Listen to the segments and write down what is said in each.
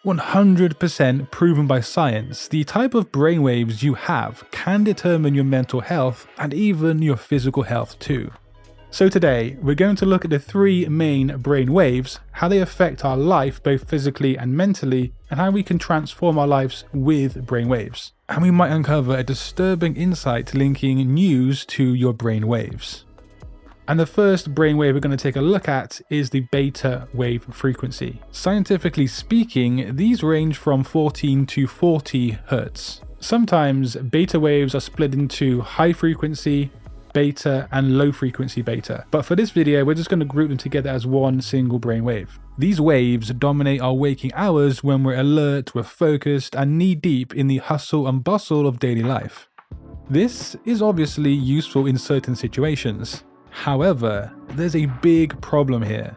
100% proven by science, the type of brainwaves you have can determine your mental health and even your physical health too. So today, we're going to look at the three main brain waves, how they affect our life both physically and mentally, and how we can transform our lives with brain waves. And we might uncover a disturbing insight linking news to your brain waves. And the first brainwave we're going to take a look at is the beta wave frequency. Scientifically speaking, these range from 14 to 40 Hz. Sometimes beta waves are split into high frequency beta and low frequency beta, but for this video we're just going to group them together as one single brainwave. These waves dominate our waking hours when we're alert, we're focused, and knee deep in the hustle and bustle of daily life. This is obviously useful in certain situations. However, there's a big problem here.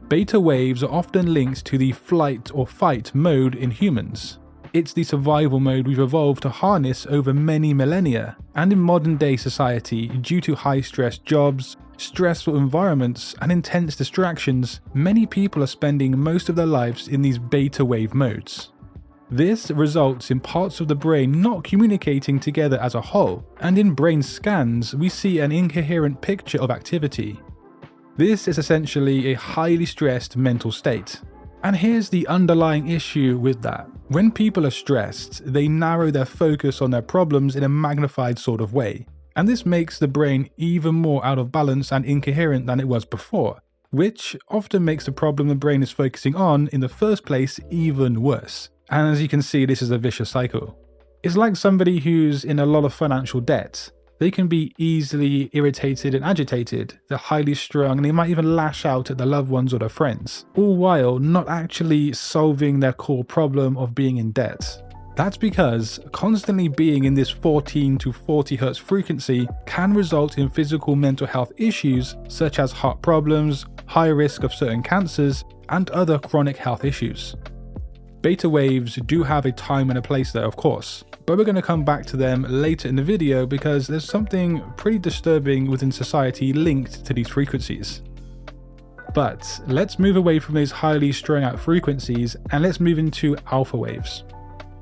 Beta waves are often linked to the flight or fight mode in humans. It's the survival mode we've evolved to harness over many millennia, and in modern day society, due to high stress jobs, stressful environments, and intense distractions, many people are spending most of their lives in these beta wave modes. This results in parts of the brain not communicating together as a whole, and in brain scans we see an incoherent picture of activity. This is essentially a highly stressed mental state. And here's the underlying issue with that. When people are stressed, they narrow their focus on their problems in a magnified sort of way. And this makes the brain even more out of balance and incoherent than it was before, which often makes the problem the brain is focusing on in the first place even worse. And as you can see, this is a vicious cycle. It's like somebody who's in a lot of financial debt. They can be easily irritated and agitated, they're highly strung, and they might even lash out at their loved ones or their friends, all while not actually solving their core problem of being in debt. That's because constantly being in this 14 to 40 Hz frequency can result in physical mental health issues such as heart problems, high risk of certain cancers, and other chronic health issues. Beta waves do have a time and a place there, of course, but we're going to come back to them later in the video because there's something pretty disturbing within society linked to these frequencies. But let's move away from these highly strung out frequencies and let's move into alpha waves.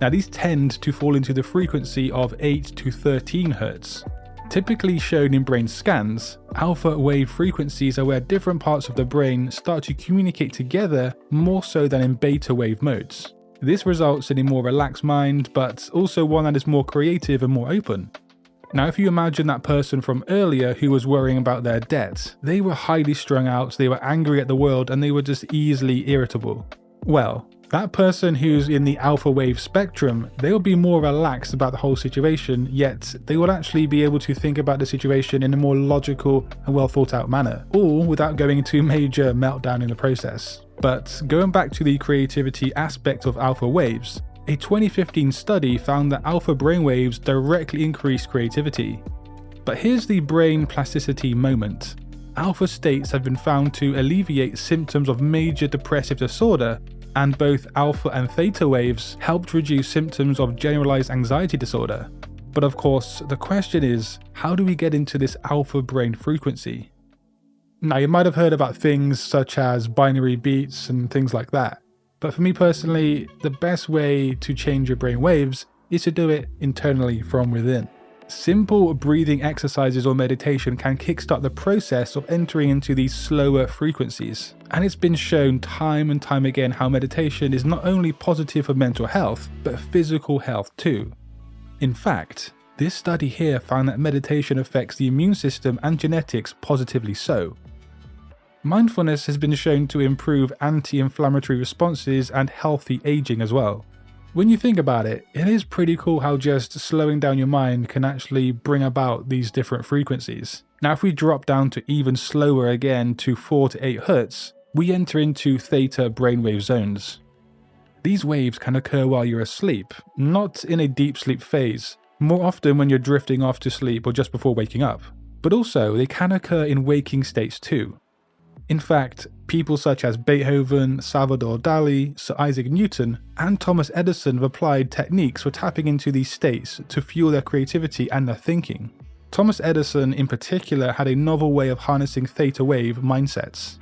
Now these tend to fall into the frequency of 8 to 13 Hz. Typically shown in brain scans, alpha wave frequencies are where different parts of the brain start to communicate together more so than in beta wave modes. This results in a more relaxed mind, but also one that is more creative and more open. Now if you imagine that person from earlier who was worrying about their debt, they were highly strung out, they were angry at the world, and they were just easily irritable. Well, that person who's in the alpha wave spectrum, they'll be more relaxed about the whole situation, yet they will actually be able to think about the situation in a more logical and well thought out manner, all without going into a major meltdown in the process. But going back to the creativity aspect of alpha waves, a 2015 study found that alpha brainwaves directly increase creativity. But here's the brain plasticity moment. Alpha states have been found to alleviate symptoms of major depressive disorder, and both alpha and theta waves helped reduce symptoms of generalized anxiety disorder. But of course, the question is, how do we get into this alpha brain frequency? Now you might have heard about things such as binary beats and things like that, but for me personally, the best way to change your brain waves is to do it internally from within. Simple breathing exercises or meditation can kickstart the process of entering into these slower frequencies. And it's been shown time and time again how meditation is not only positive for mental health, but physical health too. In fact, this study here found that meditation affects the immune system and genetics positively so. Mindfulness has been shown to improve anti-inflammatory responses and healthy aging as well. When you think about it, it is pretty cool how just slowing down your mind can actually bring about these different frequencies. Now if we drop down to even slower again to 4 to 8 Hz, we enter into theta brainwave zones. These waves can occur while you're asleep, not in a deep sleep phase, more often when you're drifting off to sleep or just before waking up. But also they can occur in waking states too. In fact, people such as Beethoven, Salvador Dali, Sir Isaac Newton, and Thomas Edison have applied techniques for tapping into these states to fuel their creativity and their thinking. Thomas Edison in particular had a novel way of harnessing theta wave mindsets.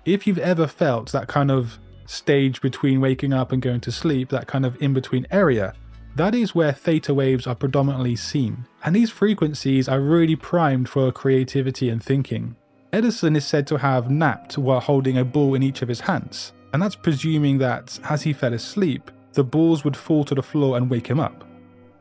If you've ever felt that kind of stage between waking up and going to sleep, that kind of in-between area, that is where theta waves are predominantly seen. And these frequencies are really primed for creativity and thinking. Edison is said to have napped while holding a ball in each of his hands, and that's presuming that, as he fell asleep, the balls would fall to the floor and wake him up.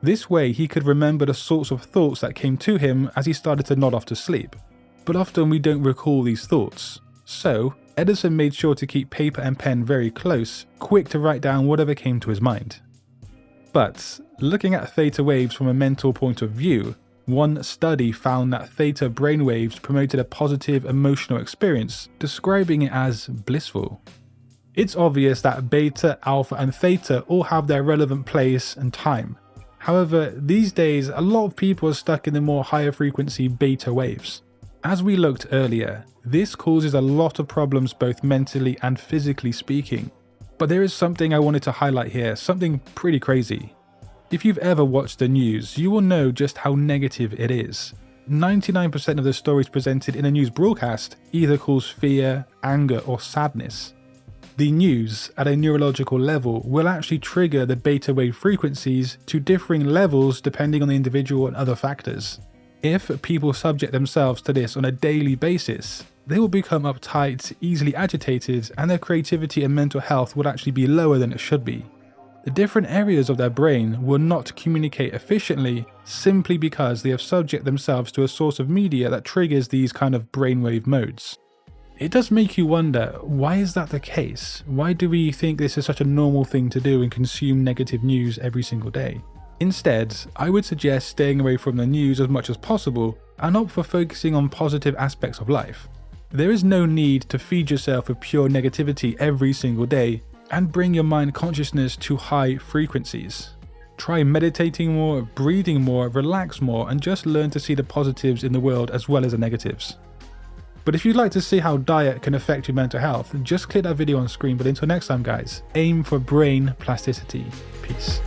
This way he could remember the sorts of thoughts that came to him as he started to nod off to sleep. But often we don't recall these thoughts. So, Edison made sure to keep paper and pen very close, quick to write down whatever came to his mind. But, looking at theta waves from a mental point of view, one study found that theta brainwaves promoted a positive emotional experience, describing it as blissful. It's obvious that beta, alpha and theta all have their relevant place and time. However, these days a lot of people are stuck in the more higher frequency beta waves. As we looked earlier, this causes a lot of problems both mentally and physically speaking. But there is something I wanted to highlight here, something pretty crazy. If you've ever watched the news, you will know just how negative it is. 99% of the stories presented in a news broadcast either cause fear, anger or sadness. The news, at a neurological level, will actually trigger the beta wave frequencies to differing levels depending on the individual and other factors. If people subject themselves to this on a daily basis, they will become uptight, easily agitated, and their creativity and mental health would actually be lower than it should be. The different areas of their brain will not communicate efficiently simply because they have subject themselves to a source of media that triggers these kind of brainwave modes. It does make you wonder, why is that the case? Why do we think this is such a normal thing to do and consume negative news every single day? Instead, I would suggest staying away from the news as much as possible and opt for focusing on positive aspects of life. There is no need to feed yourself with pure negativity every single day and bring your mind consciousness to high frequencies. Try meditating more, breathing more, relax more, and just learn to see the positives in the world as well as the negatives. But if you'd like to see how diet can affect your mental health, just click that video on screen. But until next time guys, aim for brain plasticity. Peace.